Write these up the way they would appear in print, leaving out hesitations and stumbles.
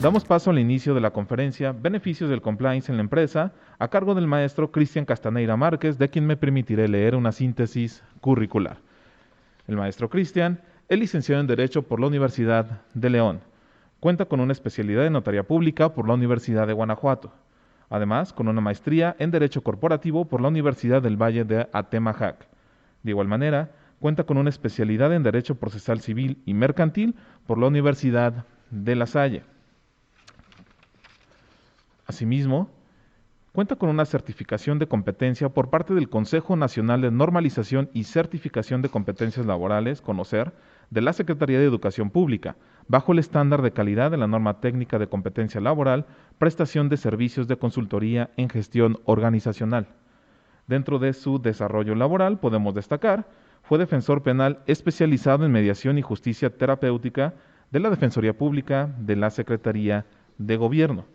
Damos paso al inicio de la conferencia Beneficios del Compliance en la Empresa, a cargo del maestro Cristian Castaneira Márquez, de quien me permitiré leer una síntesis curricular. El maestro Cristian es licenciado en Derecho por la Universidad de León. Cuenta con una especialidad en Notaría Pública por la Universidad de Guanajuato. Además, con una maestría en Derecho Corporativo por la Universidad del Valle de Atemajac. De igual manera, cuenta con una especialidad en Derecho Procesal Civil y Mercantil por la Universidad de La Salle. Asimismo, cuenta con una certificación de competencia por parte del Consejo Nacional de Normalización y Certificación de Competencias Laborales, CONOCER, de la Secretaría de Educación Pública, bajo el estándar de calidad de la norma técnica de competencia laboral, prestación de servicios de consultoría en gestión organizacional. Dentro de su desarrollo laboral podemos destacar, fue defensor penal especializado en mediación y justicia terapéutica de la Defensoría Pública de la Secretaría de Gobierno.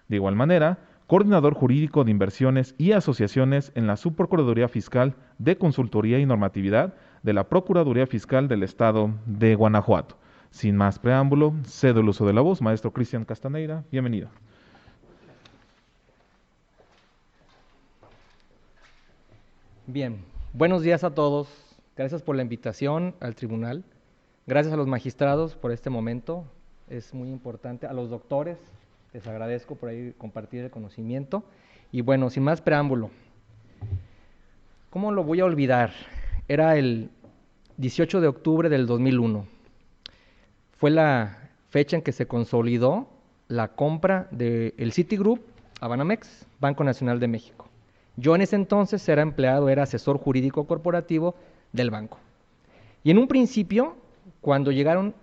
De igual manera, coordinador jurídico de inversiones y asociaciones en la Subprocuraduría Fiscal de Consultoría y Normatividad de la Procuraduría Fiscal del Estado de Guanajuato. Sin más preámbulo, cedo el uso de la voz. Maestro Cristian Castaneira, bienvenido. Bien, buenos días a todos. Gracias por la invitación al tribunal. Gracias a los magistrados por este momento. Es muy importante. A los doctores, les agradezco por ahí compartir el conocimiento. Y bueno, sin más preámbulo, ¿cómo lo voy a olvidar? Era el 18 de octubre del 2001. Fue la fecha en que se consolidó la compra del Citigroup a Banamex, Banco Nacional de México. Yo en ese entonces era empleado, era asesor jurídico corporativo del banco. Y en un principio, cuando llegaron,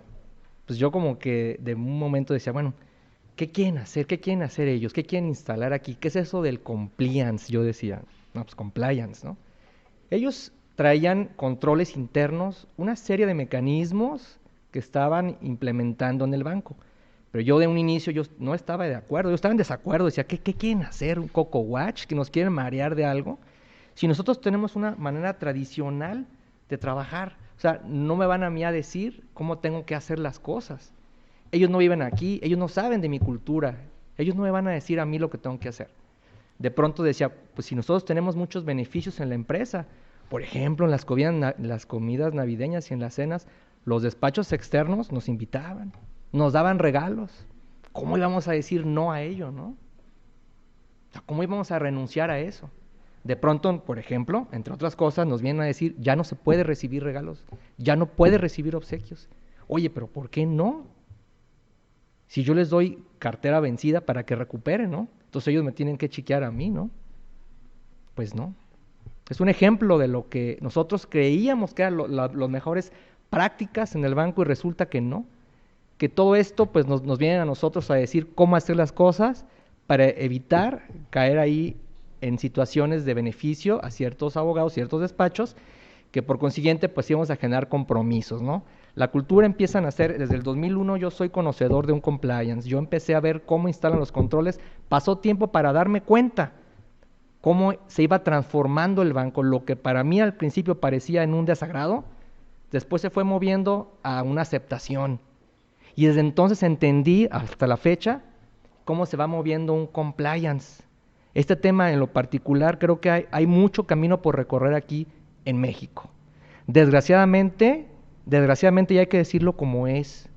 pues yo como que de un momento decía, bueno, ¿qué quieren hacer? ¿Qué quieren hacer ellos? ¿Qué quieren instalar aquí? ¿Qué es eso del compliance? Yo decía, no, pues compliance, ¿no? Ellos traían controles internos, una serie de mecanismos que estaban implementando en el banco. Pero yo de un inicio yo no estaba de acuerdo, yo estaba en desacuerdo, decía, ¿qué quieren hacer? ¿Un coco watch? ¿Que nos quieren marear de algo? Si nosotros tenemos una manera tradicional de trabajar, o sea, no me van a mí a decir cómo tengo que hacer las cosas. Ellos no viven aquí, ellos no saben de mi cultura, ellos no me van a decir a mí lo que tengo que hacer. De pronto decía, pues si nosotros tenemos muchos beneficios en la empresa, por ejemplo, en las comidas navideñas y en las cenas, los despachos externos nos invitaban, nos daban regalos. ¿Cómo íbamos a decir no a ello, no? O sea, ¿cómo íbamos a renunciar a eso? De pronto, por ejemplo, entre otras cosas, nos vienen a decir, ya no se puede recibir regalos, ya no puede recibir obsequios. Oye, pero ¿por qué no? Si yo les doy cartera vencida para que recuperen, ¿no? Entonces ellos me tienen que chiquear a mí, ¿no? Pues no. Es un ejemplo de lo que nosotros creíamos que eran las mejores prácticas en el banco y resulta que no. Que todo esto pues nos viene a nosotros a decir cómo hacer las cosas para evitar caer ahí en situaciones de beneficio a ciertos abogados, ciertos despachos, que por consiguiente pues íbamos a generar compromisos, ¿no? La cultura empieza a nacer desde el 2001, yo soy conocedor de un compliance, yo empecé a ver cómo instalan los controles, pasó tiempo para darme cuenta cómo se iba transformando el banco, lo que para mí al principio parecía en un desagrado, después se fue moviendo a una aceptación. Y desde entonces entendí hasta la fecha cómo se va moviendo un compliance. Este tema en lo particular creo que hay mucho camino por recorrer aquí en México. Desgraciadamente ya hay que decirlo como es.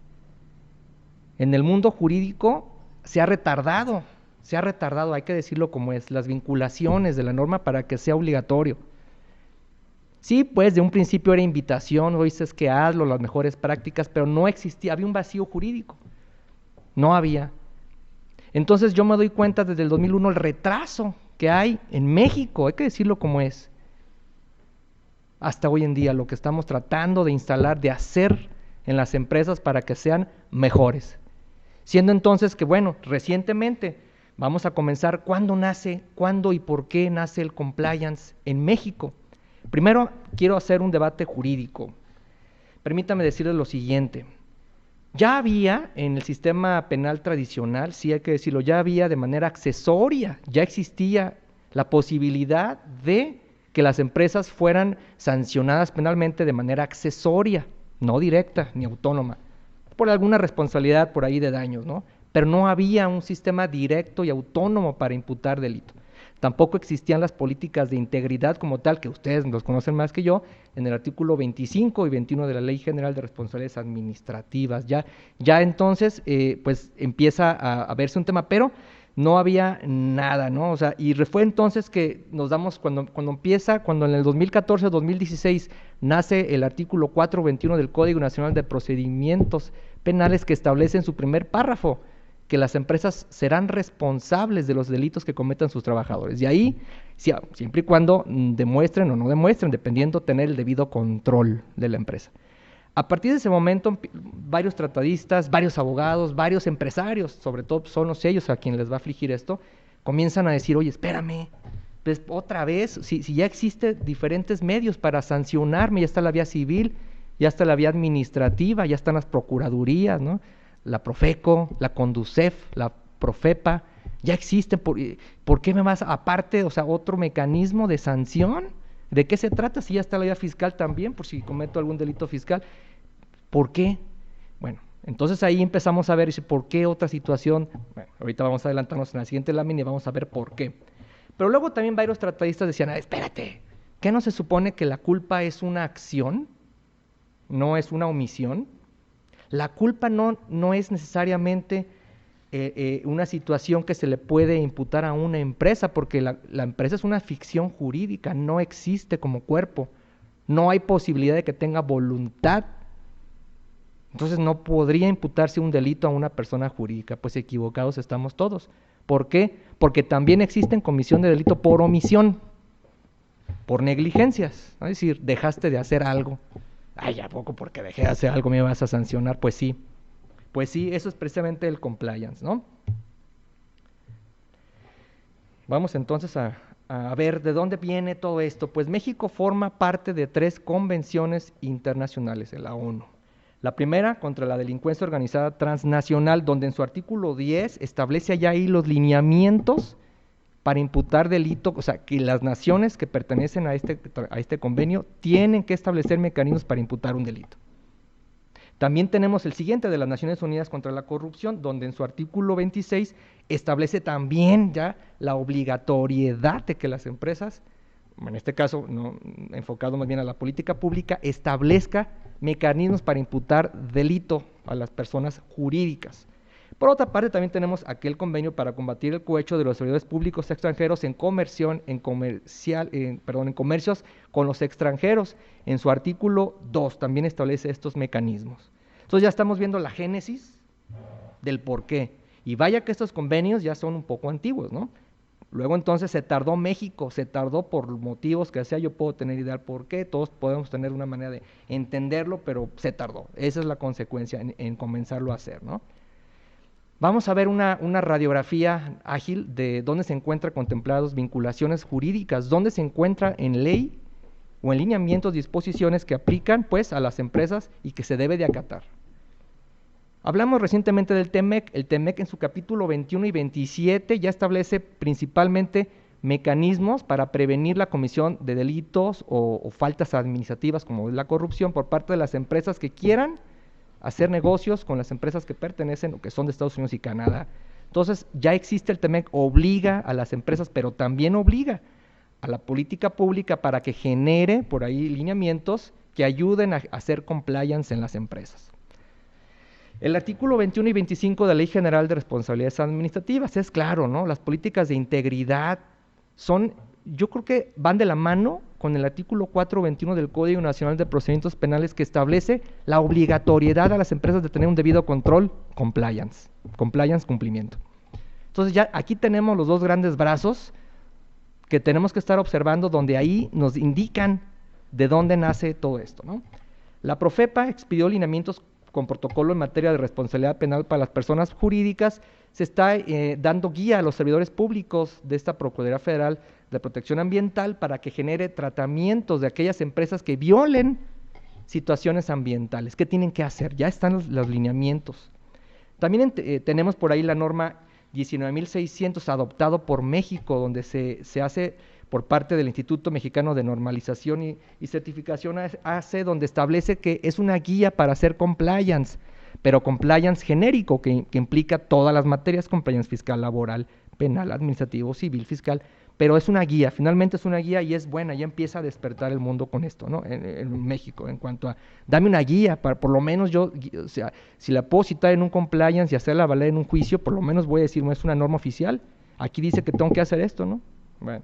En el mundo jurídico se ha retardado, hay que decirlo como es, las vinculaciones de la norma para que sea obligatorio. Sí, pues de un principio era invitación, hoy dices que hazlo, las mejores prácticas, pero no existía, había un vacío jurídico, no había. Entonces yo me doy cuenta desde el 2001 el retraso que hay en México, hay que decirlo como es. Hasta hoy en día lo que estamos tratando de instalar, de hacer en las empresas para que sean mejores. Siendo entonces que, bueno, recientemente vamos a comenzar, ¿cuándo y por qué nace el compliance en México? Primero, quiero hacer un debate jurídico. Permítame decirles lo siguiente. Ya había en el sistema penal tradicional, sí hay que decirlo, ya había de manera accesoria, ya existía la posibilidad de que las empresas fueran sancionadas penalmente de manera accesoria, no directa ni autónoma, por alguna responsabilidad por ahí de daños, ¿no? pero no había un sistema directo y autónomo para imputar delito. Tampoco existían las políticas de integridad como tal, que ustedes los conocen más que yo, en el artículo 25 y 21 de la Ley General de Responsabilidades Administrativas. Ya entonces, pues empieza a verse un tema, pero no había nada, ¿no? O sea, y fue entonces que nos damos, cuando en el 2014 o 2016 nace el artículo 421 del Código Nacional de Procedimientos Penales, que establece en su primer párrafo que las empresas serán responsables de los delitos que cometan sus trabajadores. Y ahí, siempre y cuando demuestren o no demuestren, dependiendo tener el debido control de la empresa. A partir de ese momento, varios tratadistas, varios abogados, varios empresarios, sobre todo son los ellos a quienes les va a afligir esto, comienzan a decir, oye, espérame, pues otra vez, si ya existen diferentes medios para sancionarme, ya está la vía civil, ya está la vía administrativa, ya están las procuradurías, ¿no? La Profeco, la Conducef, la Profepa, ya existen, ¿por qué me vas aparte, o sea, otro mecanismo de sanción? ¿De qué se trata? Si ya está la vía fiscal también, por si cometo algún delito fiscal, ¿por qué? Bueno, entonces ahí empezamos a ver, ¿por qué otra situación? Bueno, ahorita vamos a adelantarnos en la siguiente lámina y vamos a ver por qué. Pero luego también varios tratadistas decían, espérate, ¿qué no se supone que la culpa es una acción? ¿No es una omisión? La culpa no es necesariamente una situación que se le puede imputar a una empresa, porque la empresa es una ficción jurídica, no existe como cuerpo, no hay posibilidad de que tenga voluntad. Entonces no podría imputarse un delito a una persona jurídica, pues equivocados estamos todos. ¿Por qué? Porque también existe comisión de delito por omisión, por negligencias, ¿no? Es decir, dejaste de hacer algo. Ay, ¿a poco porque dejé de hacer algo me vas a sancionar? Pues sí, eso es precisamente el compliance, ¿no? Vamos entonces a ver de dónde viene todo esto. Pues México forma parte de 3 convenciones internacionales de la ONU. La primera, contra la delincuencia organizada transnacional, donde en su artículo 10 establece allá ahí los lineamientos para imputar delito, o sea, que las naciones que pertenecen a este convenio tienen que establecer mecanismos para imputar un delito. También tenemos el siguiente de las Naciones Unidas contra la Corrupción, donde en su artículo 26 establece también ya la obligatoriedad de que las empresas, en este caso enfocado más bien a la política pública, establezca mecanismos para imputar delito a las personas jurídicas. Por otra parte, también tenemos aquel convenio para combatir el cohecho de los servidores públicos extranjeros en comercios con los extranjeros. En su artículo 2 también establece estos mecanismos. Entonces ya estamos viendo la génesis del por qué. Y vaya que estos convenios ya son un poco antiguos, ¿no? Luego entonces se tardó México, se tardó por motivos que sea, yo puedo tener idea del por qué, todos podemos tener una manera de entenderlo, pero se tardó. Esa es la consecuencia en comenzarlo a hacer, ¿no? Vamos a ver una radiografía ágil de dónde se encuentran contempladas vinculaciones jurídicas, dónde se encuentra en ley o en lineamientos, disposiciones que aplican pues a las empresas y que se debe de acatar. Hablamos recientemente del TEMEC. El TEMEC en su capítulo 21 y 27 ya establece principalmente mecanismos para prevenir la comisión de delitos o faltas administrativas como es la corrupción por parte de las empresas que quieran hacer negocios con las empresas que pertenecen o que son de Estados Unidos y Canadá. Entonces ya existe el TEMEC, obliga a las empresas, pero también obliga a la política pública para que genere por ahí lineamientos que ayuden a hacer compliance en las empresas. El artículo 21 y 25 de la Ley General de Responsabilidades Administrativas es claro, ¿no? Las políticas de integridad yo creo que van de la mano con el artículo 421 del Código Nacional de Procedimientos Penales, que establece la obligatoriedad a las empresas de tener un debido control, compliance, cumplimiento. Entonces ya aquí tenemos los dos grandes brazos que tenemos que estar observando, donde ahí nos indican de dónde nace todo esto, ¿no? La Profepa expidió lineamientos con protocolo en materia de responsabilidad penal para las personas jurídicas. Se está dando guía a los servidores públicos de esta Procuraduría Federal de Protección Ambiental para que genere tratamientos de aquellas empresas que violen situaciones ambientales. ¿Qué tienen que hacer? Ya están los lineamientos. También tenemos por ahí la norma 19.600 adoptado por México, donde se hace por parte del Instituto Mexicano de Normalización y Certificación AC, donde establece que es una guía para hacer compliance. pero compliance genérico, que implica todas las materias, compliance fiscal, laboral, penal, administrativo, civil, fiscal, pero es una guía, finalmente es una guía y es buena, ya empieza a despertar el mundo con esto, ¿no? En México, en cuanto a, dame una guía, para, por lo menos yo, o sea, si la puedo citar en un compliance y hacerla valer en un juicio, por lo menos voy a decir, no es una norma oficial, aquí dice que tengo que hacer esto, ¿no? Bueno.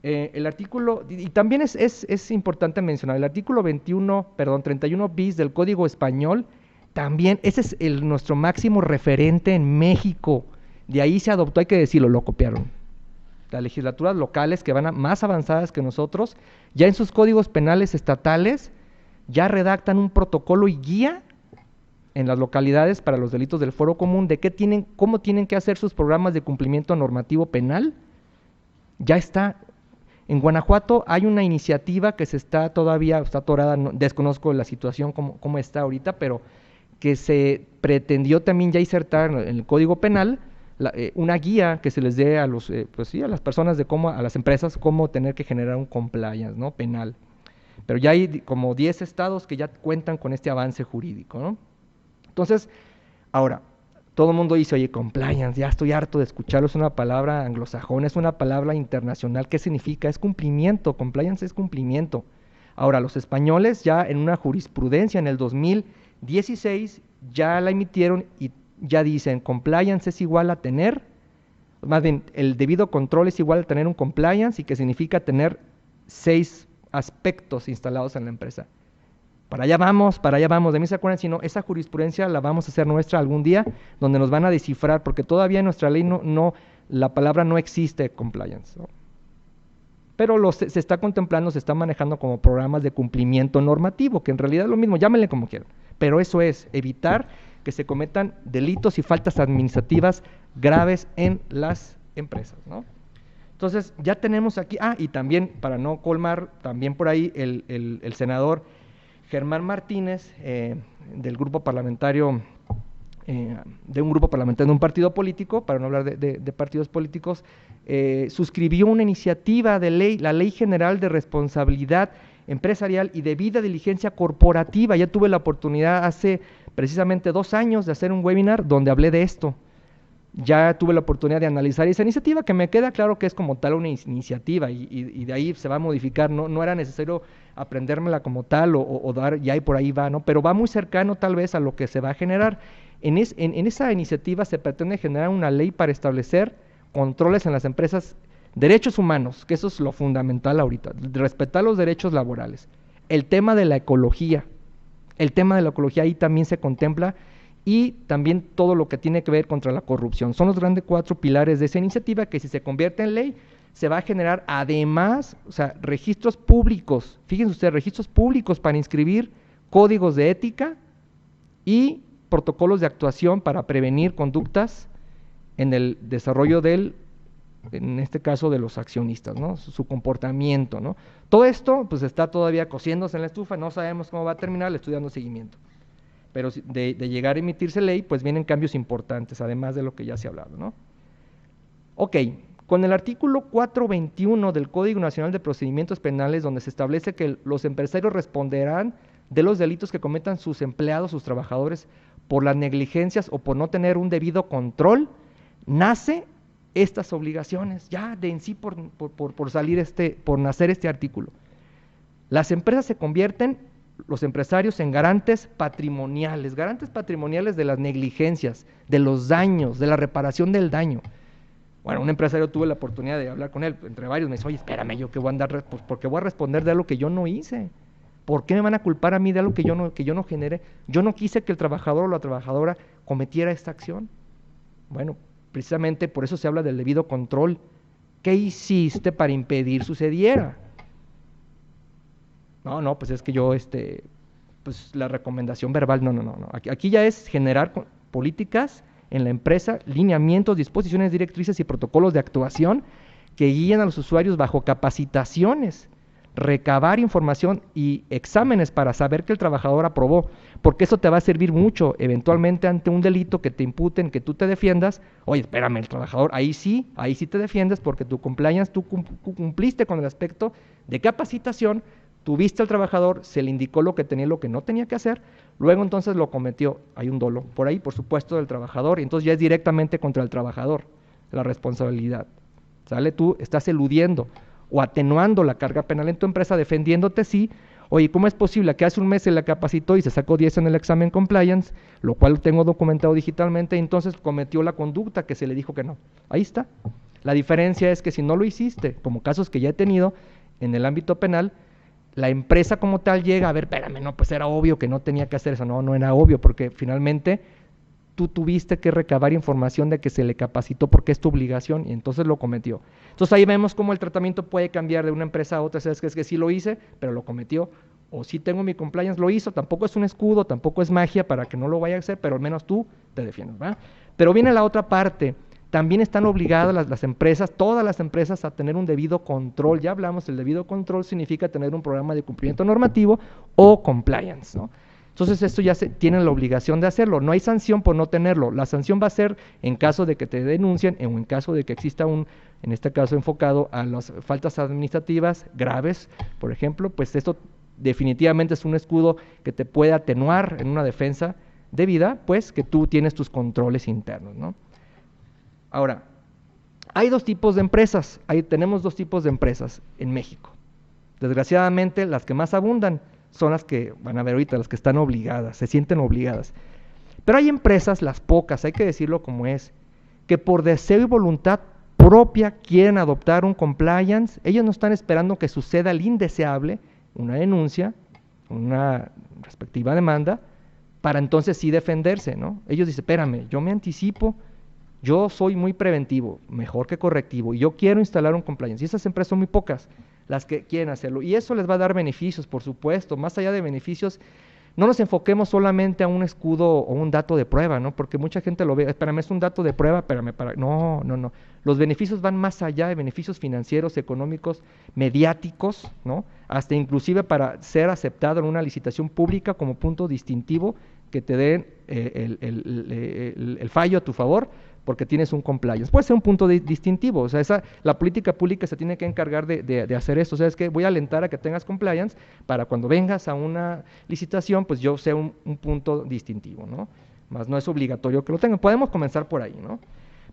El artículo, y también es importante mencionar, el artículo 31 bis del Código Español, también, ese es nuestro máximo referente en México, de ahí se adoptó, hay que decirlo, lo copiaron. Las legislaturas locales que van más avanzadas que nosotros, ya en sus códigos penales estatales, ya redactan un protocolo y guía en las localidades para los delitos del fuero común de cómo tienen que hacer sus programas de cumplimiento normativo penal. Ya está. En Guanajuato hay una iniciativa que está atorada, desconozco la situación cómo está ahorita, pero que se pretendió también ya insertar en el Código Penal una guía que se les dé a a las personas a las empresas, cómo tener que generar un compliance, ¿no? Penal. Pero ya hay como 10 estados que ya cuentan con este avance jurídico, ¿no? Entonces, ahora, todo el mundo dice, oye, compliance, ya estoy harto de escucharlo, es una palabra anglosajona, es una palabra internacional. ¿Qué significa? Es cumplimiento, compliance es cumplimiento. Ahora, los españoles ya en una jurisprudencia en el 2016 ya la emitieron y ya dicen, compliance es igual a tener, más bien, el debido control es igual a tener un compliance y que significa tener 6 aspectos instalados en la empresa. Para allá vamos, de mí se acuerdan, si no, esa jurisprudencia la vamos a hacer nuestra algún día, donde nos van a descifrar, porque todavía en nuestra ley la palabra no existe compliance, ¿no? Pero se está contemplando, se está manejando como programas de cumplimiento normativo, que en realidad es lo mismo, llámenle como quieran, pero eso es evitar que se cometan delitos y faltas administrativas graves en las empresas, ¿no? Entonces, ya tenemos aquí, y también, para no colmar, también por ahí el senador Germán Martínez, del grupo parlamentario, de un partido político, para no hablar de partidos políticos, suscribió una iniciativa de ley, la Ley General de Responsabilidad Empresarial y Debida Diligencia Corporativa. Ya tuve la oportunidad hace precisamente 2 años de hacer un webinar donde hablé de esto. Ya tuve la oportunidad de analizar esa iniciativa, que me queda claro que es como tal una iniciativa y de ahí se va a modificar, no era necesario aprendérmela como tal o dar, ya y por ahí va, ¿no? Pero va muy cercano tal vez a lo que se va a generar. En esa iniciativa se pretende generar una ley para establecer controles en las empresas, derechos humanos, que eso es lo fundamental ahorita, respetar los derechos laborales. El tema de la ecología ahí también se contempla, y también todo lo que tiene que ver contra la corrupción. Son los grandes 4 pilares de esa iniciativa que si se convierte en ley, se va a generar además, o sea, registros públicos, fíjense ustedes, registros públicos para inscribir códigos de ética y protocolos de actuación para prevenir conductas en el desarrollo en este caso de los accionistas, ¿no? Su comportamiento, ¿no? Todo esto pues está todavía cociéndose en la estufa, no sabemos cómo va a terminar, le estoy dando seguimiento. Pero de llegar a emitirse ley, pues vienen cambios importantes, además de lo que ya se ha hablado, ¿no? Ok, con el artículo 421 del Código Nacional de Procedimientos Penales, donde se establece que los empresarios responderán de los delitos que cometan sus empleados, sus trabajadores, por las negligencias o por no tener un debido control, nace estas obligaciones, ya de en sí por nacer este artículo. Las empresas se convierten, los empresarios, en garantes patrimoniales de las negligencias, de los daños, de la reparación del daño. Bueno, un empresario tuve la oportunidad de hablar con él, entre varios, me dice, oye, espérame, yo qué voy a andar, pues porque voy a responder de algo que yo no hice. ¿Por qué me van a culpar a mí de algo que yo no generé? Yo no quise que el trabajador o la trabajadora cometiera esta acción. Bueno, precisamente por eso se habla del debido control. ¿Qué hiciste para impedir sucediera? No, pues es que yo, pues la recomendación verbal, no. Aquí ya es generar políticas en la empresa, lineamientos, disposiciones directrices y protocolos de actuación que guíen a los usuarios bajo capacitaciones, recabar información y exámenes para saber que el trabajador aprobó, porque eso te va a servir mucho eventualmente ante un delito que te imputen, que tú te defiendas. Oye, espérame, el trabajador, ahí sí te defiendes porque tu compliance, tú cumpliste con el aspecto de capacitación Tuviste al trabajador, se le indicó lo que tenía y lo que no tenía que hacer, luego entonces lo cometió, hay un dolo por ahí, por supuesto, del trabajador, y entonces ya es directamente contra el trabajador la responsabilidad, ¿sale? Tú estás eludiendo o atenuando la carga penal en tu empresa, defendiéndote, sí. Oye, ¿cómo es posible que hace un mes se le capacitó y se sacó 10 en el examen compliance, lo cual tengo documentado digitalmente, y entonces cometió la conducta que se le dijo que no? Ahí está. La diferencia es que si no lo hiciste, como casos que ya he tenido en el ámbito penal, la empresa como tal llega a ver, espérame, no, pues era obvio que no tenía que hacer eso. No, no era obvio, porque finalmente tú tuviste que recabar información de que se le capacitó porque es tu obligación y entonces lo cometió. Entonces ahí vemos cómo el tratamiento puede cambiar de una empresa a otra. Es que sí lo hice, pero lo cometió. O sí tengo mi compliance, lo hizo. Tampoco es un escudo, tampoco es magia para que no lo vaya a hacer, pero al menos tú te defiendes, ¿verdad? Pero viene la otra parte. También están obligadas las empresas, todas las empresas, a tener un debido control. Ya hablamos, el debido control significa tener un programa de cumplimiento normativo o compliance, ¿no? Entonces esto ya tienen la obligación de hacerlo. No hay sanción por no tenerlo. La sanción va a ser en caso de que te denuncien o en caso de que exista en este caso enfocado a las faltas administrativas graves, por ejemplo, pues esto definitivamente es un escudo que te puede atenuar en una defensa debida, pues que tú tienes tus controles internos, ¿no? Ahora, hay dos tipos de empresas. Tenemos dos tipos de empresas en México. Desgraciadamente, las que más abundan son las que van a ver ahorita, las que están obligadas, se sienten obligadas. Pero hay empresas, las pocas, hay que decirlo como es, que por deseo y voluntad propia quieren adoptar un compliance. Ellos no están esperando que suceda el indeseable, una denuncia, una respectiva demanda, para entonces sí defenderse, ¿no? Ellos dicen, espérame, yo me anticipo, yo soy muy preventivo, mejor que correctivo, y yo quiero instalar un compliance. Y esas empresas son muy pocas las que quieren hacerlo. Y eso les va a dar beneficios, por supuesto. Más allá de beneficios, no nos enfoquemos solamente a un escudo o un dato de prueba, ¿no? Porque mucha gente lo ve, espérame, es un dato de prueba, espérame, no, no, no. Los beneficios van más allá de beneficios financieros, económicos, mediáticos, ¿no? Hasta inclusive para ser aceptado en una licitación pública como punto distintivo que te den el fallo a tu favor, porque tienes un compliance. Puede ser un punto distintivo, o sea, la política pública se tiene que encargar de hacer eso. O sea, es que voy a alentar a que tengas compliance para cuando vengas a una licitación, pues yo sea un punto distintivo, ¿no? Más no es obligatorio que lo tengan. Podemos comenzar por ahí, ¿no?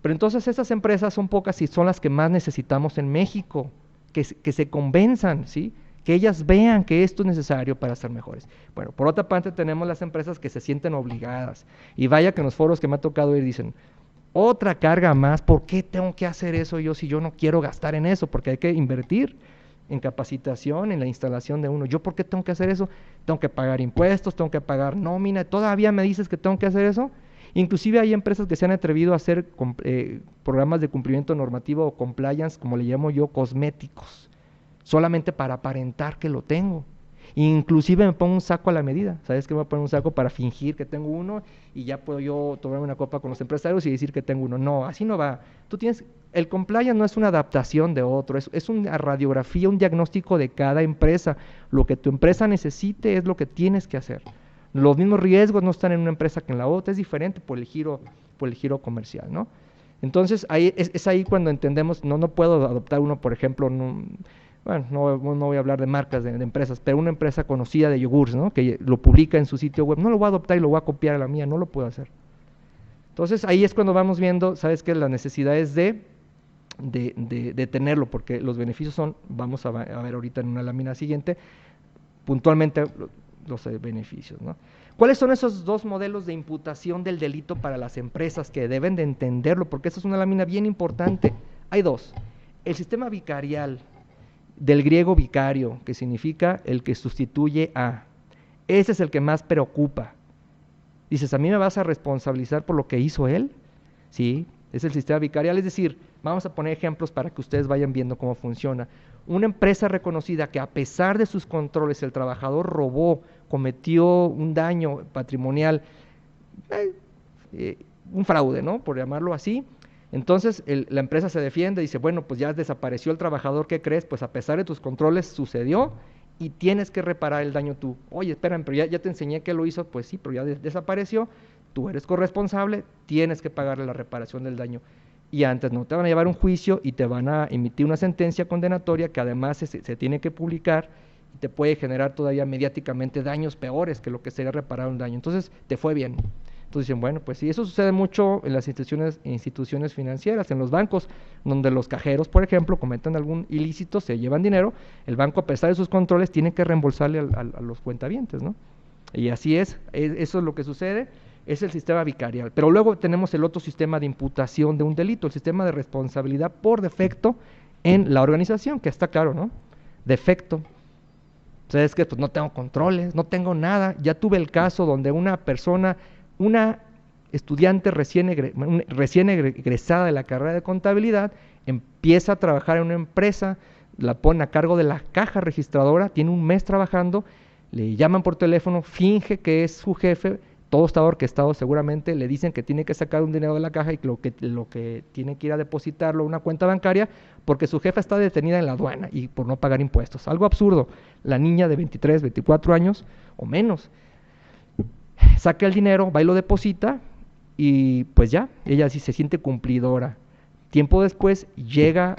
Pero entonces esas empresas son pocas y son las que más necesitamos en México, que se convenzan, ¿sí? Que ellas vean que esto es necesario para ser mejores. Bueno, por otra parte tenemos las empresas que se sienten obligadas. Y vaya que en los foros que me ha tocado ir dicen, otra carga más, ¿por qué tengo que hacer eso yo si yo no quiero gastar en eso? Porque hay que invertir en capacitación, en la instalación de uno. ¿Yo por qué tengo que hacer eso? Tengo que pagar impuestos, tengo que pagar nómina, ¿todavía me dices que tengo que hacer eso? Inclusive hay empresas que se han atrevido a hacer programas de cumplimiento normativo o compliance, como le llamo yo, cosméticos, solamente para aparentar que lo tengo. Inclusive me pongo un saco a la medida. ¿Sabes qué? Me voy a poner un saco para fingir que tengo uno y ya puedo yo tomarme una copa con los empresarios y decir que tengo uno. No, así no va. El compliance no es una adaptación de otro, es una radiografía, un diagnóstico de cada empresa. Lo que tu empresa necesite es lo que tienes que hacer. Los mismos riesgos no están en una empresa que en la otra, es diferente por el giro comercial, ¿no? Entonces, es ahí cuando entendemos, no puedo adoptar uno, por ejemplo, bueno, no voy a hablar de marcas de empresas, pero una empresa conocida de yogurts, ¿no? Que lo publica en su sitio web, no lo voy a adoptar y lo voy a copiar a la mía, no lo puedo hacer. Entonces ahí es cuando vamos viendo, ¿sabes qué? La necesidad es de tenerlo, porque los beneficios son, vamos a ver ahorita en una lámina siguiente, puntualmente los beneficios, ¿no? ¿Cuáles son esos dos modelos de imputación del delito para las empresas que deben de entenderlo? Porque esa es una lámina bien importante. Hay dos. El sistema vicarial, del griego vicario, que significa el que sustituye a. Ese es el que más preocupa. Dices, ¿a mí me vas a responsabilizar por lo que hizo él? Sí, es el sistema vicarial. Es decir, vamos a poner ejemplos para que ustedes vayan viendo cómo funciona. Una empresa reconocida que a pesar de sus controles, el trabajador robó, cometió un daño patrimonial, un fraude, ¿no? Por llamarlo así. Entonces la empresa se defiende y dice, bueno, pues ya desapareció el trabajador, ¿qué crees? Pues a pesar de tus controles sucedió y tienes que reparar el daño tú. Oye, espérame, pero ya te enseñé que lo hizo, pues sí, pero ya desapareció, tú eres corresponsable, tienes que pagarle la reparación del daño. Y antes no, te van a llevar un juicio y te van a emitir una sentencia condenatoria que además se tiene que publicar y te puede generar todavía mediáticamente daños peores que lo que sería reparar un daño. Entonces, te fue bien. Entonces dicen, bueno, pues sí, eso sucede mucho en las instituciones financieras, en los bancos, donde los cajeros, por ejemplo, cometen algún ilícito, se llevan dinero, el banco, a pesar de sus controles, tiene que reembolsarle a los cuentavientes, ¿no? Y así es, eso es lo que sucede, es el sistema vicarial. Pero luego tenemos el otro sistema de imputación de un delito, el sistema de responsabilidad por defecto en la organización, que está claro, ¿no? Defecto. Entonces, que pues no tengo controles, no tengo nada. Ya tuve el caso donde una persona, una estudiante recién egresada de la carrera de contabilidad, empieza a trabajar en una empresa, la pone a cargo de la caja registradora, tiene un mes trabajando, le llaman por teléfono, finge que es su jefe, todo está orquestado seguramente, le dicen que tiene que sacar un dinero de la caja y lo que tiene que ir a depositarlo a una cuenta bancaria porque su jefa está detenida en la aduana y por no pagar impuestos. Algo absurdo. La niña de 23, 24 años o menos saca el dinero, va y lo deposita y pues ya, ella sí se siente cumplidora. Tiempo después llega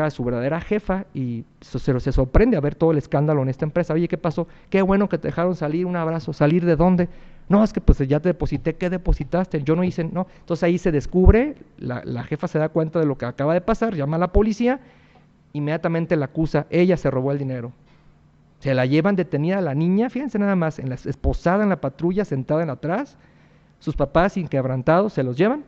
a su verdadera jefa y se sorprende a ver todo el escándalo en esta empresa. Oye, ¿qué pasó? Qué bueno que te dejaron salir, un abrazo. ¿Salir de dónde? No, es que pues ya te deposité. ¿Qué depositaste? Yo no hice, no. Entonces ahí se descubre, la jefa se da cuenta de lo que acaba de pasar, llama a la policía, inmediatamente la acusa, ella se robó el dinero. Se la llevan detenida a la niña, fíjense nada más, esposada en la patrulla, sentada en atrás, sus papás inquebrantados se los llevan,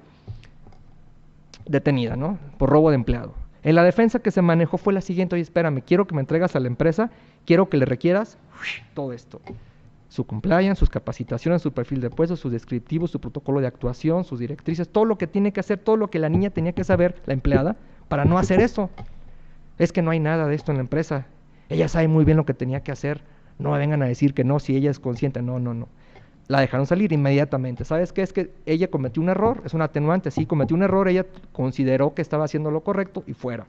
detenida, ¿no? Por robo de empleado. En la defensa que se manejó fue la siguiente: oye, espérame, quiero que me entregas a la empresa, quiero que le requieras todo esto. Su compliance, sus capacitaciones, su perfil de puestos, sus descriptivos, su protocolo de actuación, sus directrices, todo lo que tiene que hacer, todo lo que la niña tenía que saber, la empleada, para no hacer eso. Es que no hay nada de esto en la empresa. Ella sabe muy bien lo que tenía que hacer. No me vengan a decir que no, si ella es consciente. No, no, no. La dejaron salir inmediatamente. ¿Sabes qué? Es que ella cometió un error, es un atenuante. Sí, cometió un error, ella consideró que estaba haciendo lo correcto y fuera.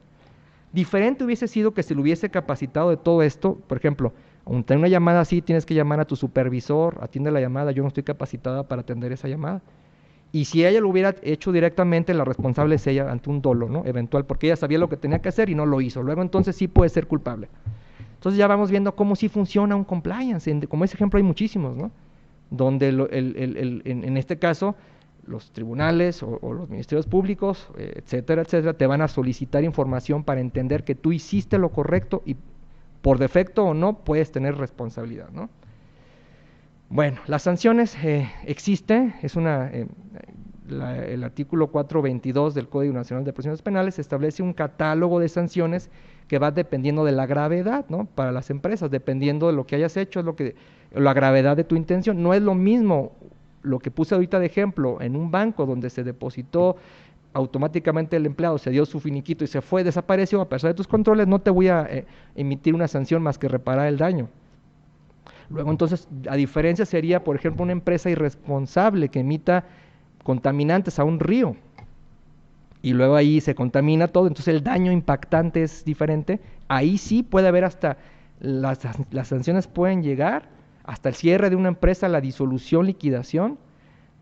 Diferente hubiese sido que se lo hubiese capacitado de todo esto. Por ejemplo, ante una llamada así, tienes que llamar a tu supervisor, atiende la llamada, yo no estoy capacitada para atender esa llamada. Y si ella lo hubiera hecho directamente, la responsable es ella ante un dolo, ¿no? Eventual, porque ella sabía lo que tenía que hacer y no lo hizo. Luego entonces sí puede ser culpable. Entonces ya vamos viendo cómo sí funciona un compliance. Como ese ejemplo hay muchísimos, ¿no? Donde en este caso los tribunales o los ministerios públicos, etcétera, etcétera, te van a solicitar información para entender que tú hiciste lo correcto y por defecto o no puedes tener responsabilidad, ¿no? Bueno, las sanciones existen, es el artículo 422 del Código Nacional de Procedimientos Penales establece un catálogo de sanciones que va dependiendo de la gravedad, ¿no? Para las empresas, dependiendo de lo que hayas hecho, la gravedad de tu intención. No es lo mismo lo que puse ahorita de ejemplo en un banco donde se depositó automáticamente el empleado, se dio su finiquito y se fue, desapareció, a pesar de tus controles, no te voy a emitir una sanción más que reparar el daño. Luego entonces, a diferencia sería, por ejemplo, una empresa irresponsable que emita contaminantes a un río y luego ahí se contamina todo, entonces el daño impactante es diferente. Ahí sí puede haber hasta, las sanciones pueden llegar hasta el cierre de una empresa, la disolución, liquidación,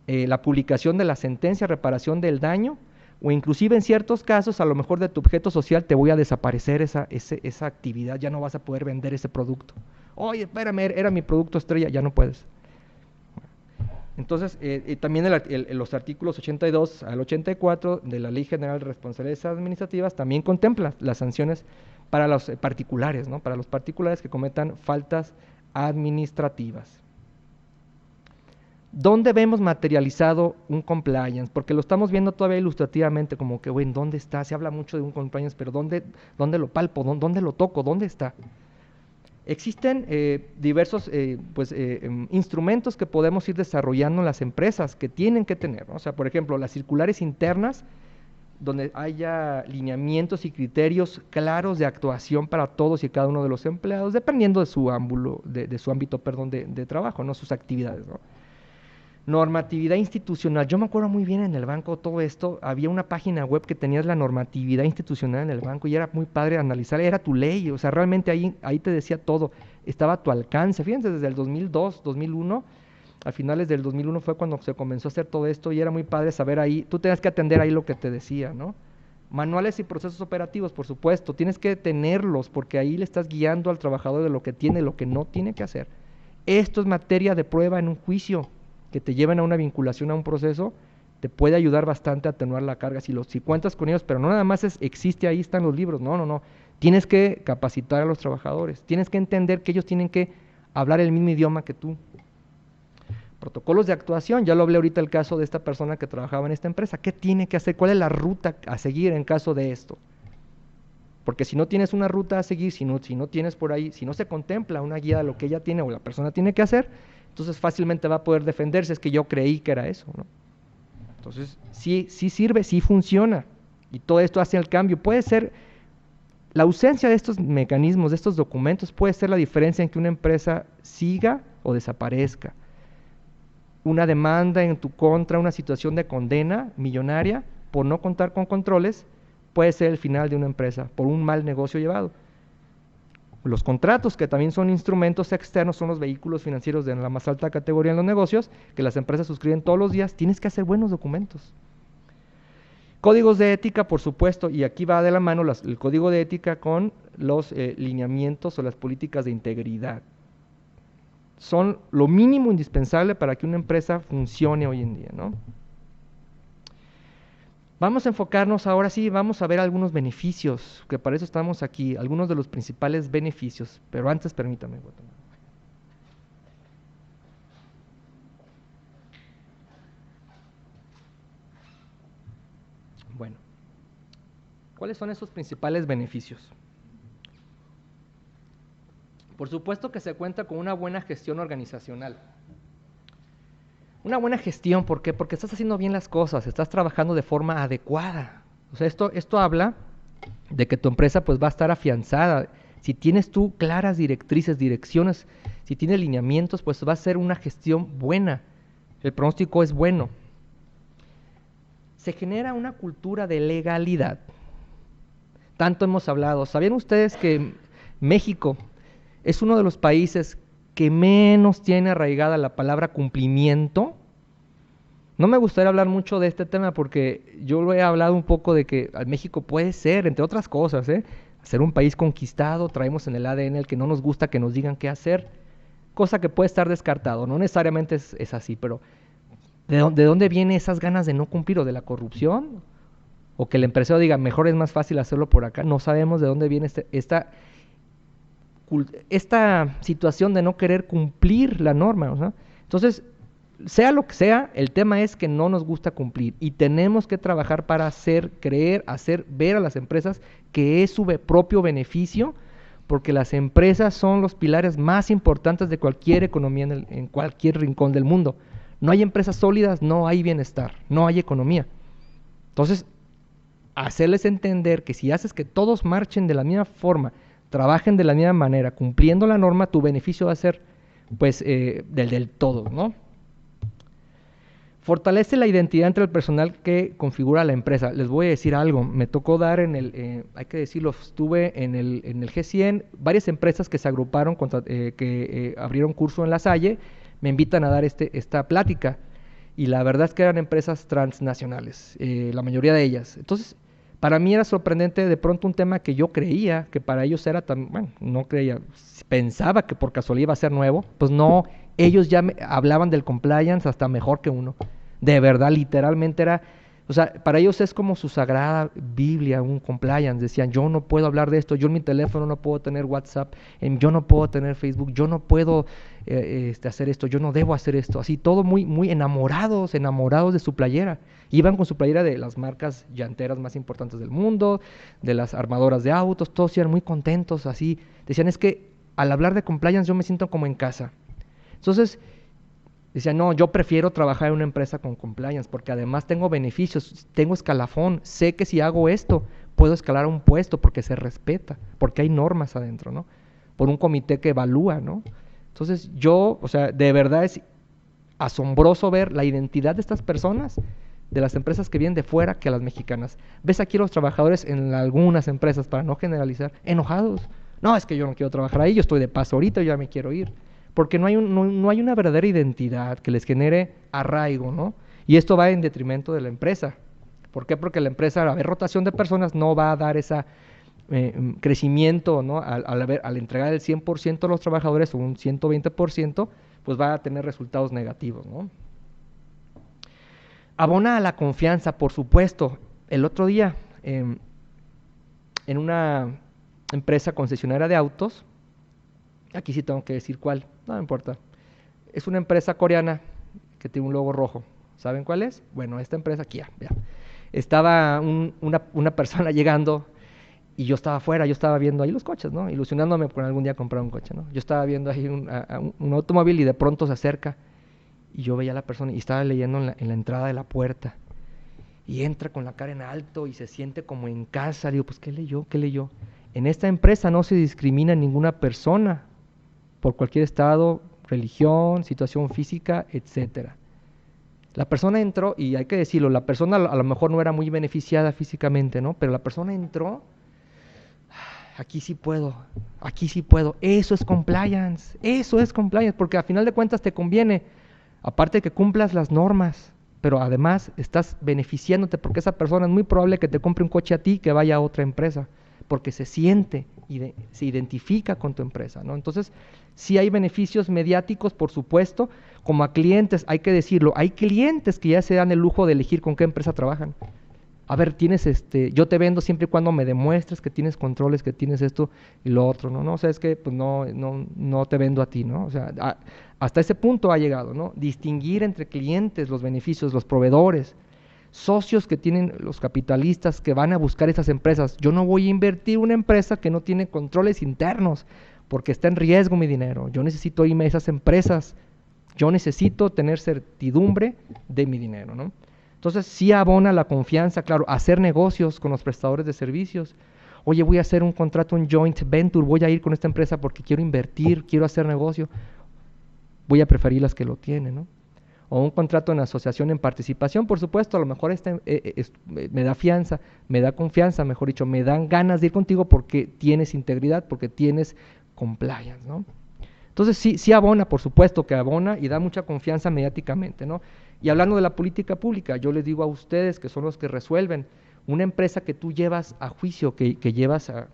la publicación de la sentencia, reparación del daño, o inclusive en ciertos casos, a lo mejor de tu objeto social te voy a desaparecer esa actividad, ya no vas a poder vender ese producto. Oye, espérame, era mi producto estrella, ya no puedes. Entonces, también los artículos 82 al 84 de la Ley General de Responsabilidades Administrativas también contemplan las sanciones para los particulares, ¿no? Para los particulares que cometan faltas administrativas. ¿Dónde vemos materializado un compliance? Porque lo estamos viendo todavía ilustrativamente, como que, bueno, ¿dónde está? Se habla mucho de un compliance, pero ¿dónde lo palpo? ¿Dónde lo toco? ¿Dónde está? Existen diversos instrumentos que podemos ir desarrollando en las empresas que tienen que tener, ¿no? O sea, por ejemplo, las circulares internas, donde haya lineamientos y criterios claros de actuación para todos y cada uno de los empleados, dependiendo de su ámbito, de trabajo, ¿no? Sus actividades, ¿no? Normatividad institucional. Yo me acuerdo muy bien en el banco todo esto, había una página web que tenías la normatividad institucional en el banco y era muy padre analizar, era tu ley, o sea, realmente ahí te decía todo, estaba a tu alcance. Fíjense, desde el 2002, 2001, a finales del 2001 fue cuando se comenzó a hacer todo esto y era muy padre saber ahí, tú tenías que atender ahí lo que te decía, ¿no? Manuales y procesos operativos, por supuesto, tienes que tenerlos porque ahí le estás guiando al trabajador de lo que tiene y lo que no tiene que hacer. Esto es materia de prueba en un juicio, que te lleven a una vinculación a un proceso, te puede ayudar bastante a atenuar la carga si cuentas con ellos, pero no nada más existe, ahí están los libros, no. Tienes que capacitar a los trabajadores, tienes que entender que ellos tienen que hablar el mismo idioma que tú. Protocolos de actuación, ya lo hablé ahorita el caso de esta persona que trabajaba en esta empresa. ¿Qué tiene que hacer? ¿Cuál es la ruta a seguir en caso de esto? Porque si no tienes una ruta a seguir, si no tienes por ahí, si no se contempla una guía de lo que ella tiene o la persona tiene que hacer, entonces fácilmente va a poder defenderse, es que yo creí que era eso, ¿no? Entonces, sí sirve, sí funciona, y todo esto hace el cambio. Puede ser, la ausencia de estos mecanismos, de estos documentos, puede ser la diferencia en que una empresa siga o desaparezca. Una demanda en tu contra, una situación de condena millonaria por no contar con controles, puede ser el final de una empresa por un mal negocio llevado. Los contratos, que también son instrumentos externos, son los vehículos financieros de la más alta categoría en los negocios, que las empresas suscriben todos los días. Tienes que hacer buenos documentos. Códigos de ética, por supuesto, y aquí va de la mano el código de ética con los lineamientos o las políticas de integridad. Son lo mínimo indispensable para que una empresa funcione hoy en día, ¿no? Vamos a enfocarnos ahora sí, vamos a ver algunos beneficios, que para eso estamos aquí, algunos de los principales beneficios, pero antes permítame. Bueno, ¿cuáles son esos principales beneficios? Por supuesto que se cuenta con una buena gestión organizacional. Una buena gestión, ¿por qué? Porque estás haciendo bien las cosas, estás trabajando de forma adecuada. O sea, esto habla de que tu empresa pues va a estar afianzada. Si tienes tú claras directrices, direcciones, si tienes lineamientos, pues va a ser una gestión buena. El pronóstico es bueno. Se genera una cultura de legalidad. Tanto hemos hablado. ¿Sabían ustedes que México es uno de los países que menos tiene arraigada la palabra cumplimiento? No me gustaría hablar mucho de este tema porque yo lo he hablado un poco de que México puede ser, entre otras cosas, ser un país conquistado, traemos en el ADN el que no nos gusta que nos digan qué hacer, cosa que puede estar descartado, no necesariamente es así, pero ¿de dónde vienen esas ganas de no cumplir o de la corrupción? O que el empresario diga, mejor es más fácil hacerlo por acá, no sabemos de dónde viene esta situación de no querer cumplir la norma, ¿no? Entonces, sea lo que sea, el tema es que no nos gusta cumplir y tenemos que trabajar para hacer ver a las empresas que es su propio beneficio, porque las empresas son los pilares más importantes de cualquier economía en cualquier rincón del mundo. No hay empresas sólidas, no hay bienestar, no hay economía. Entonces, hacerles entender que si haces que todos marchen de la misma forma, trabajen de la misma manera, cumpliendo la norma, tu beneficio va a ser pues del todo, ¿no? Fortalece la identidad entre el personal que configura la empresa. Les voy a decir algo, me tocó dar hay que decirlo, estuve en el G100, varias empresas que se agruparon, que abrieron curso en La Salle, me invitan a dar esta plática, y la verdad es que eran empresas transnacionales, la mayoría de ellas. Entonces, para mí era sorprendente de pronto un tema que yo creía que para ellos era tan, bueno, no creía, pensaba que por casualidad iba a ser nuevo, pues no, ellos ya hablaban del compliance hasta mejor que uno. De verdad, literalmente era, o sea, para ellos es como su sagrada Biblia, un compliance. Decían, yo no puedo hablar de esto, yo en mi teléfono no puedo tener WhatsApp, yo no puedo tener Facebook, yo no puedo hacer esto, yo no debo hacer esto. Así, todo muy enamorados de su playera. Iban con su playera de las marcas llanteras más importantes del mundo, de las armadoras de autos, todos iban muy contentos, así. Decían, es que al hablar de compliance yo me siento como en casa. Entonces, decían, no, yo prefiero trabajar en una empresa con compliance porque además tengo beneficios, tengo escalafón, sé que si hago esto puedo escalar a un puesto porque se respeta, porque hay normas adentro, ¿no? Por un comité que evalúa, ¿no? Entonces o sea, de verdad es asombroso ver la identidad de estas personas, de las empresas que vienen de fuera que a las mexicanas. Ves aquí los trabajadores en algunas empresas, para no generalizar, enojados. No, es que yo no quiero trabajar ahí, yo estoy de paso ahorita, yo ya me quiero ir. Porque no hay una verdadera identidad que les genere arraigo, ¿no? Y esto va en detrimento de la empresa. ¿Por qué? Porque la empresa, al haber rotación de personas, no va a dar ese crecimiento, ¿no? Al entregar el 100% a los trabajadores o un 120%, pues va a tener resultados negativos, ¿no? Abona a la confianza, por supuesto. El otro día, en una empresa concesionaria de autos, aquí sí tengo que decir cuál, no me importa, es una empresa coreana que tiene un logo rojo. ¿Saben cuál es? Bueno, esta empresa aquí, ya. Estaba una persona llegando y yo estaba afuera, yo estaba viendo ahí los coches, ¿no? Ilusionándome por algún día comprar un coche, ¿no? Yo estaba viendo ahí un automóvil y de pronto se acerca y yo veía a la persona y estaba leyendo en la entrada de la puerta y entra con la cara en alto y se siente como en casa. Digo, pues, ¿qué leyó? ¿Qué leyó? En esta empresa no se discrimina ninguna persona por cualquier estado, religión, situación física, etcétera. La persona entró, y hay que decirlo, la persona a lo mejor no era muy beneficiada físicamente, ¿no? Pero la persona entró, aquí sí puedo, eso es compliance, porque a final de cuentas te conviene, aparte de que cumplas las normas, pero además estás beneficiándote porque esa persona es muy probable que te compre un coche a ti que vaya a otra empresa, porque se siente y se identifica con tu empresa, ¿no? Entonces, sí hay beneficios mediáticos, por supuesto, como a clientes, hay que decirlo, hay clientes que ya se dan el lujo de elegir con qué empresa trabajan. A ver, yo te vendo siempre y cuando me demuestres que tienes controles, que tienes esto y lo otro, ¿no? No, o sea, es que pues no te vendo a ti, ¿no? O sea, hasta ese punto ha llegado, ¿no? Distinguir entre clientes, los beneficios, los proveedores, socios que tienen los capitalistas que van a buscar esas empresas. Yo no voy a invertir en una empresa que no tiene controles internos, porque está en riesgo mi dinero. Yo necesito irme a esas empresas. Yo necesito tener certidumbre de mi dinero, ¿no? Entonces, sí abona la confianza, claro, hacer negocios con los prestadores de servicios. Oye, voy a hacer un contrato, un joint venture, voy a ir con esta empresa porque quiero invertir, quiero hacer negocio. Voy a preferir las que lo tienen, ¿no? O un contrato en asociación en participación, por supuesto, a lo mejor me da fianza, me da confianza, mejor dicho, me dan ganas de ir contigo porque tienes integridad, porque tienes compliance, ¿no? Entonces sí abona, por supuesto que abona y da mucha confianza mediáticamente, ¿no? Y hablando de la política pública, yo les digo a ustedes que son los que resuelven, una empresa que tú llevas a juicio, que llevas a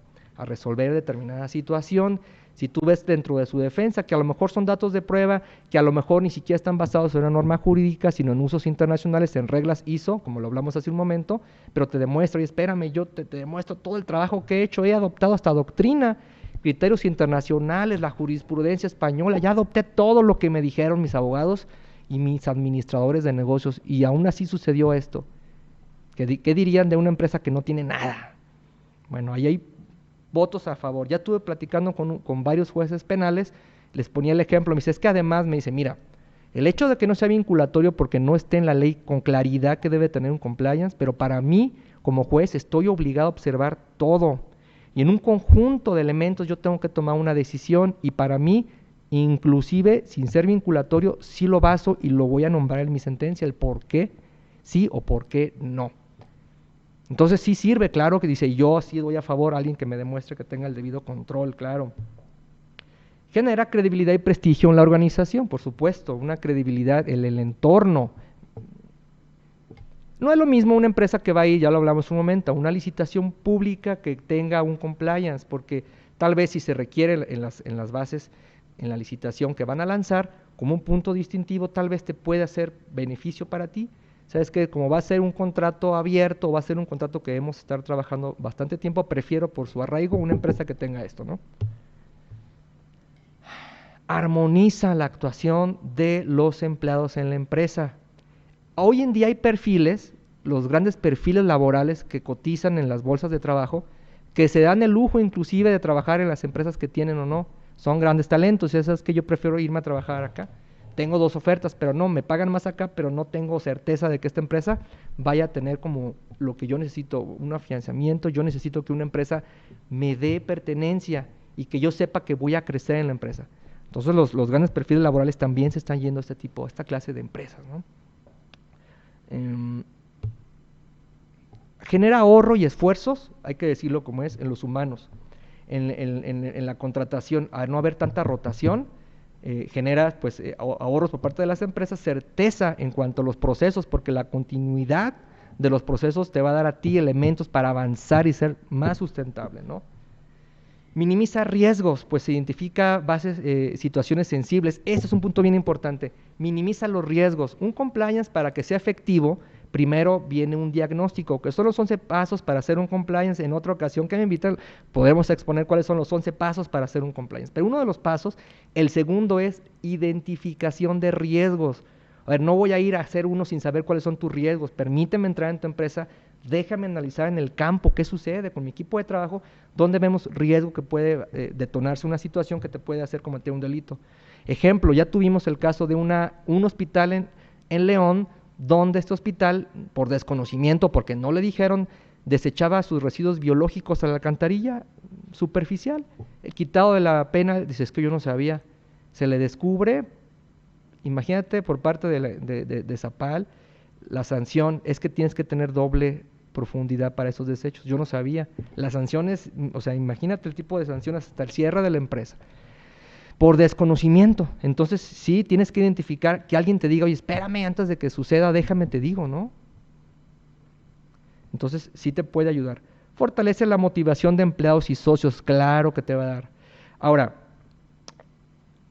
resolver determinada situación, si tú ves dentro de su defensa que a lo mejor son datos de prueba, que a lo mejor ni siquiera están basados en una norma jurídica, sino en usos internacionales, en reglas ISO, como lo hablamos hace un momento, pero te demuestro, y espérame, yo te demuestro todo el trabajo que he hecho, he adoptado hasta doctrina, criterios internacionales, la jurisprudencia española, ya adopté todo lo que me dijeron mis abogados y mis administradores de negocios, y aún así sucedió esto. ¿Qué dirían de una empresa que no tiene nada? Bueno, ahí hay votos a favor. Ya estuve platicando con varios jueces penales, les ponía el ejemplo, me dice, es que además me dice, mira, el hecho de que no sea vinculatorio porque no esté en la ley con claridad que debe tener un compliance, pero para mí, como juez, estoy obligado a observar todo. Y en un conjunto de elementos yo tengo que tomar una decisión y para mí, inclusive sin ser vinculatorio, sí lo baso y lo voy a nombrar en mi sentencia, el por qué sí o por qué no. Entonces sí sirve, claro, que dice, yo sí doy a favor a alguien que me demuestre que tenga el debido control, claro. Genera credibilidad y prestigio en la organización, por supuesto, una credibilidad en el entorno. No es lo mismo una empresa que va a ir, ya lo hablamos un momento, a una licitación pública que tenga un compliance, porque tal vez si se requiere en las bases, en la licitación que van a lanzar, como un punto distintivo, tal vez te pueda hacer beneficio para ti. Sabes que como va a ser un contrato abierto, va a ser un contrato que debemos estar trabajando bastante tiempo, prefiero por su arraigo una empresa que tenga esto, ¿no? Armoniza la actuación de los empleados en la empresa. Hoy en día hay perfiles, los grandes perfiles laborales que cotizan en las bolsas de trabajo, que se dan el lujo inclusive de trabajar en las empresas que tienen o no. Son grandes talentos, y esas que yo prefiero irme a trabajar acá. Tengo dos ofertas, pero no, me pagan más acá, pero no tengo certeza de que esta empresa vaya a tener como lo que yo necesito, un afianzamiento. Yo necesito que una empresa me dé pertenencia y que yo sepa que voy a crecer en la empresa. Entonces los grandes perfiles laborales también se están yendo a esta clase de empresas, ¿no? Genera ahorro y esfuerzos, hay que decirlo como es, en los humanos. En la contratación, al no haber tanta rotación, genera ahorros por parte de las empresas, certeza en cuanto a los procesos, porque la continuidad de los procesos te va a dar a ti elementos para avanzar y ser más sustentable, ¿no? Minimiza riesgos, pues se identifica situaciones sensibles. Este es un punto bien importante. Minimiza los riesgos. Un compliance, para que sea efectivo, primero viene un diagnóstico, que son los 11 pasos para hacer un compliance. En otra ocasión que me invitan, podemos exponer cuáles son los 11 pasos para hacer un compliance. Pero uno de los pasos, el segundo es identificación de riesgos. A ver, no voy a ir a hacer uno sin saber cuáles son tus riesgos. Permíteme entrar en tu empresa, déjame analizar en el campo qué sucede con mi equipo de trabajo, dónde vemos riesgo que puede detonarse una situación que te puede hacer cometer un delito. Ejemplo, ya tuvimos el caso de un hospital en León, donde este hospital, por desconocimiento, porque no le dijeron, desechaba sus residuos biológicos a la alcantarilla superficial. Quitado de la pena, dice, es que yo no sabía. Se le descubre, imagínate, por parte de Zapal, la sanción es que tienes que tener doble profundidad para esos desechos. Yo no sabía. Las sanciones, o sea, imagínate el tipo de sanciones hasta el cierre de la empresa. Por desconocimiento. Entonces, sí, tienes que identificar, que alguien te diga, oye, espérame, antes de que suceda, déjame te digo, ¿no? Entonces, sí te puede ayudar. Fortalece la motivación de empleados y socios, claro que te va a dar. Ahora,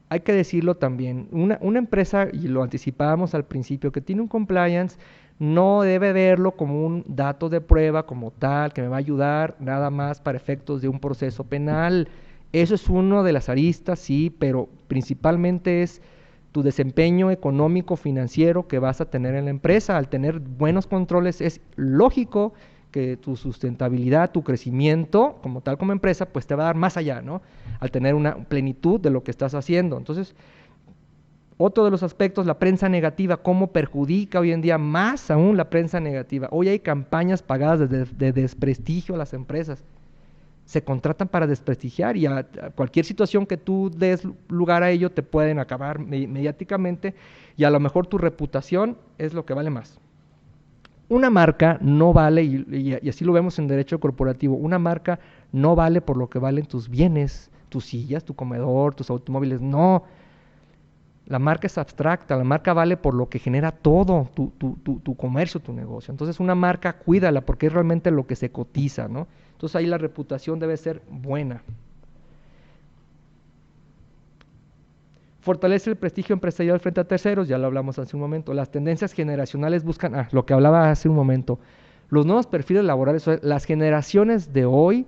hay que decirlo también, una empresa, y lo anticipábamos al principio, que tiene un compliance, no debe verlo como un dato de prueba como tal, que me va a ayudar nada más para efectos de un proceso penal. Eso es uno de las aristas, sí, pero principalmente es tu desempeño económico, financiero que vas a tener en la empresa. Al tener buenos controles es lógico que tu sustentabilidad, tu crecimiento como tal como empresa, pues te va a dar más allá, ¿no? Al tener una plenitud de lo que estás haciendo. Entonces, otro de los aspectos, la prensa negativa, cómo perjudica hoy en día más aún la prensa negativa. Hoy hay campañas pagadas de desprestigio a las empresas. Se contratan para desprestigiar y a cualquier situación que tú des lugar a ello te pueden acabar mediáticamente y a lo mejor tu reputación es lo que vale más. Una marca no vale, y así lo vemos en derecho corporativo, una marca no vale por lo que valen tus bienes, tus sillas, tu comedor, tus automóviles, no. La marca es abstracta, la marca vale por lo que genera todo, tu comercio, tu negocio. Entonces una marca cuídala porque es realmente lo que se cotiza, ¿no? Entonces ahí la reputación debe ser buena. Fortalece el prestigio empresarial frente a terceros, ya lo hablamos hace un momento. Las tendencias generacionales buscan, lo que hablaba hace un momento, los nuevos perfiles laborales, las generaciones de hoy,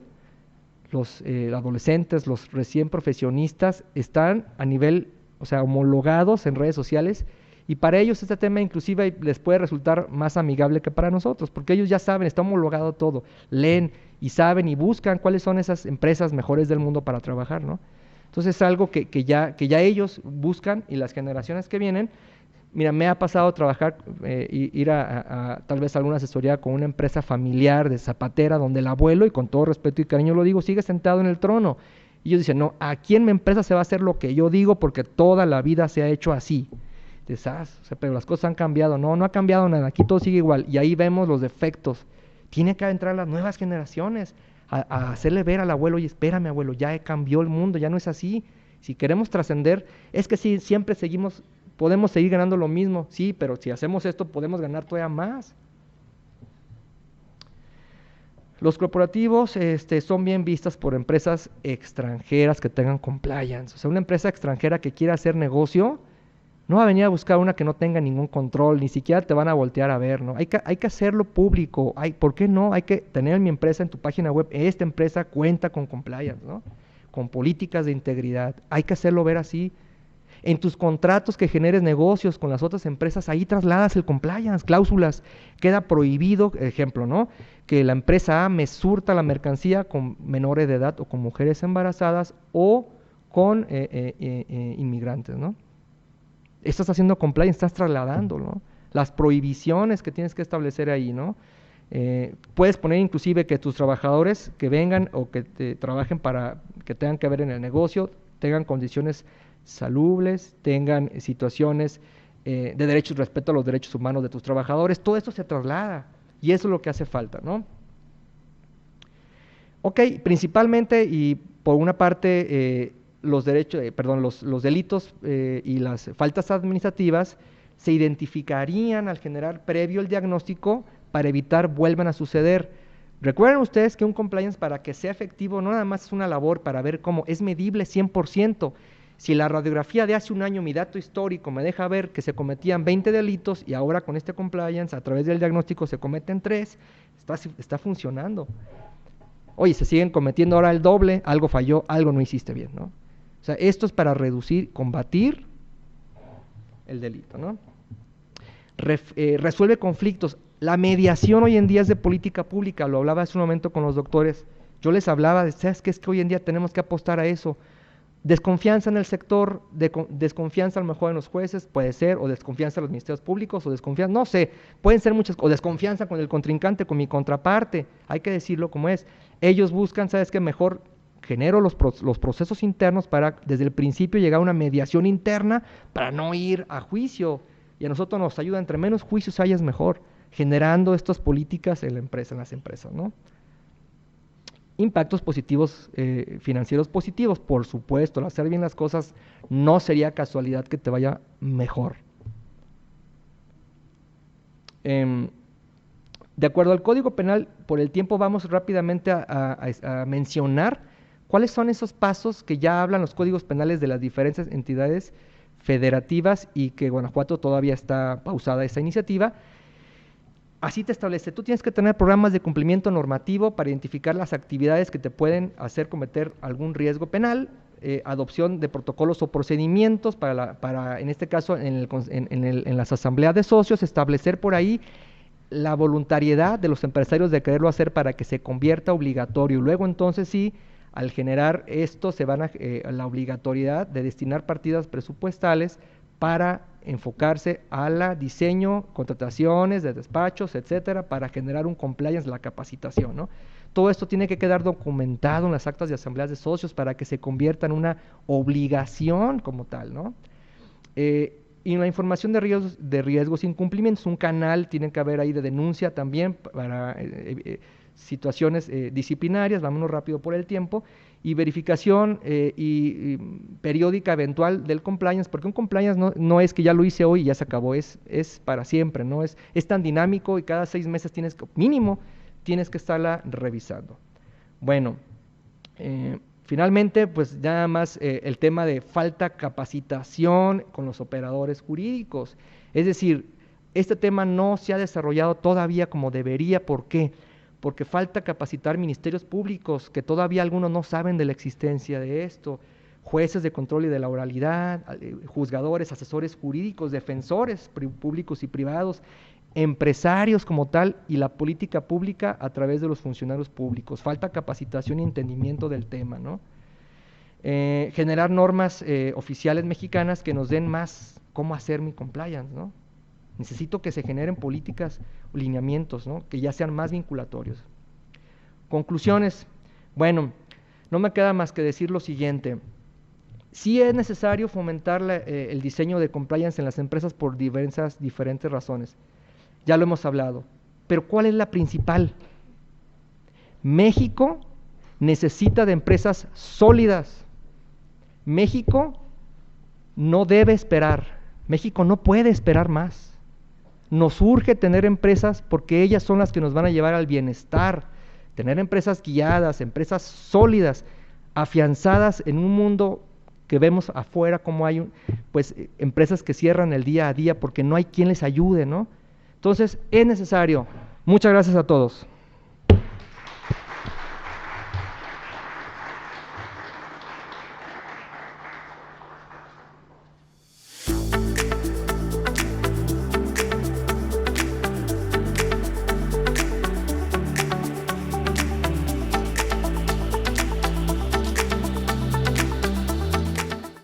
los adolescentes, los recién profesionistas, están a nivel, o sea, homologados en redes sociales, y para ellos este tema inclusive les puede resultar más amigable que para nosotros, porque ellos ya saben, está homologado todo, leen y saben y buscan cuáles son esas empresas mejores del mundo para trabajar, ¿no? Entonces es algo que ya ellos buscan y las generaciones que vienen. Mira, me ha pasado trabajar, ir a tal vez alguna asesoría con una empresa familiar de zapatera, donde el abuelo, y con todo respeto y cariño lo digo, sigue sentado en el trono. Y ellos dicen, no, aquí en mi empresa se va a hacer lo que yo digo porque toda la vida se ha hecho así. Dices, o sea, pero las cosas han cambiado. No, no ha cambiado nada, aquí todo sigue igual. Y ahí vemos los defectos. Tiene que entrar las nuevas generaciones a hacerle ver al abuelo, oye, espérame abuelo, ya cambió el mundo, ya no es así. Si queremos trascender, es que sí, siempre podemos seguir ganando lo mismo, sí, pero si hacemos esto podemos ganar todavía más. Los corporativos son bien vistas por empresas extranjeras que tengan compliance. O sea, una empresa extranjera que quiera hacer negocio no va a venir a buscar una que no tenga ningún control, ni siquiera te van a voltear a ver, ¿no? Hay que hacerlo público. ¿Por qué no? Hay que tener en mi empresa, en tu página web, esta empresa cuenta con compliance, ¿no? Con políticas de integridad. Hay que hacerlo ver así. En tus contratos que generes negocios con las otras empresas, ahí trasladas el compliance, cláusulas. Queda prohibido, ejemplo, ¿no? Que la empresa A me surta la mercancía con menores de edad o con mujeres embarazadas o con inmigrantes, ¿no? Estás haciendo compliance, estás trasladando, ¿no? Las prohibiciones que tienes que establecer ahí, ¿no? Puedes poner inclusive que tus trabajadores que vengan o que te trabajen para que tengan que ver en el negocio, tengan condiciones salubles, tengan situaciones de derechos, respeto a los derechos humanos de tus trabajadores, todo esto se traslada y eso es lo que hace falta, ¿no? Ok, principalmente y por una parte los delitos y las faltas administrativas se identificarían al generar previo el diagnóstico para evitar vuelvan a suceder. Recuerden ustedes que un compliance, para que sea efectivo, no nada más es una labor para ver cómo es medible 100%. Si la radiografía de hace un año, mi dato histórico, me deja ver que se cometían 20 delitos y ahora con este compliance, a través del diagnóstico, se cometen 3, está funcionando. Oye, se siguen cometiendo ahora el doble, algo falló, algo no hiciste bien, ¿no? O sea, esto es para reducir, combatir el delito, ¿no? Resuelve conflictos. La mediación hoy en día es de política pública, lo hablaba hace un momento con los doctores. Yo les hablaba de, ¿sabes qué? Es que hoy en día tenemos que apostar a eso. Desconfianza en el sector, desconfianza a lo mejor en los jueces, puede ser, o desconfianza en los ministerios públicos, o desconfianza, no sé, pueden ser muchas, o desconfianza con el contrincante, con mi contraparte, hay que decirlo como es. Ellos buscan, ¿sabes qué? Mejor genero los procesos internos para desde el principio llegar a una mediación interna para no ir a juicio. Y a nosotros nos ayuda, entre menos juicios hayas mejor, generando estas políticas en la empresa, en las empresas, ¿no? Impactos positivos, financieros positivos, por supuesto, al hacer bien las cosas no sería casualidad que te vaya mejor. De acuerdo al Código Penal, por el tiempo vamos rápidamente a mencionar cuáles son esos pasos que ya hablan los códigos penales de las diferentes entidades federativas y que Guanajuato todavía está pausada esa iniciativa. Así te establece, tú tienes que tener programas de cumplimiento normativo para identificar las actividades que te pueden hacer cometer algún riesgo penal, adopción de protocolos o procedimientos para en este caso, en las asambleas de socios, establecer por ahí la voluntariedad de los empresarios de quererlo hacer para que se convierta obligatorio. Luego entonces sí, al generar esto, se van a la obligatoriedad de destinar partidas presupuestales para enfocarse a la diseño, contrataciones de despachos, etcétera, para generar un compliance, la capacitación, ¿no? Todo esto tiene que quedar documentado en las actas de asambleas de socios para que se convierta en una obligación como tal, ¿no? Y la información de riesgos e incumplimientos, un canal tiene que haber ahí de denuncia también para situaciones disciplinarias, vámonos rápido por el tiempo, y verificación y periódica eventual del compliance, porque un compliance no es que ya lo hice hoy y ya se acabó, es para siempre, ¿no? Es tan dinámico y cada 6 meses mínimo tienes que estarla revisando. Bueno, finalmente, pues nada más el tema de falta capacitación con los operadores jurídicos, es decir, este tema no se ha desarrollado todavía como debería. ¿Por qué? Porque falta capacitar ministerios públicos, que todavía algunos no saben de la existencia de esto, jueces de control y de la oralidad, juzgadores, asesores jurídicos, defensores públicos y privados, empresarios como tal, y la política pública a través de los funcionarios públicos. Falta capacitación y entendimiento del tema, ¿no? Generar normas oficiales mexicanas que nos den más cómo hacer mi compliance, ¿no? Necesito que se generen políticas, lineamientos, ¿no? Que ya sean más vinculatorios. Conclusiones. Bueno, no me queda más que decir lo siguiente. Sí es necesario fomentar el diseño de compliance en las empresas por diferentes razones. Ya lo hemos hablado. Pero ¿cuál es la principal? México necesita de empresas sólidas. México no debe esperar. México no puede esperar más. Nos urge tener empresas porque ellas son las que nos van a llevar al bienestar, tener empresas guiadas, empresas sólidas, afianzadas en un mundo que vemos afuera como hay pues empresas que cierran el día a día porque no hay quien les ayude, ¿no? Entonces es necesario. Muchas gracias a todos.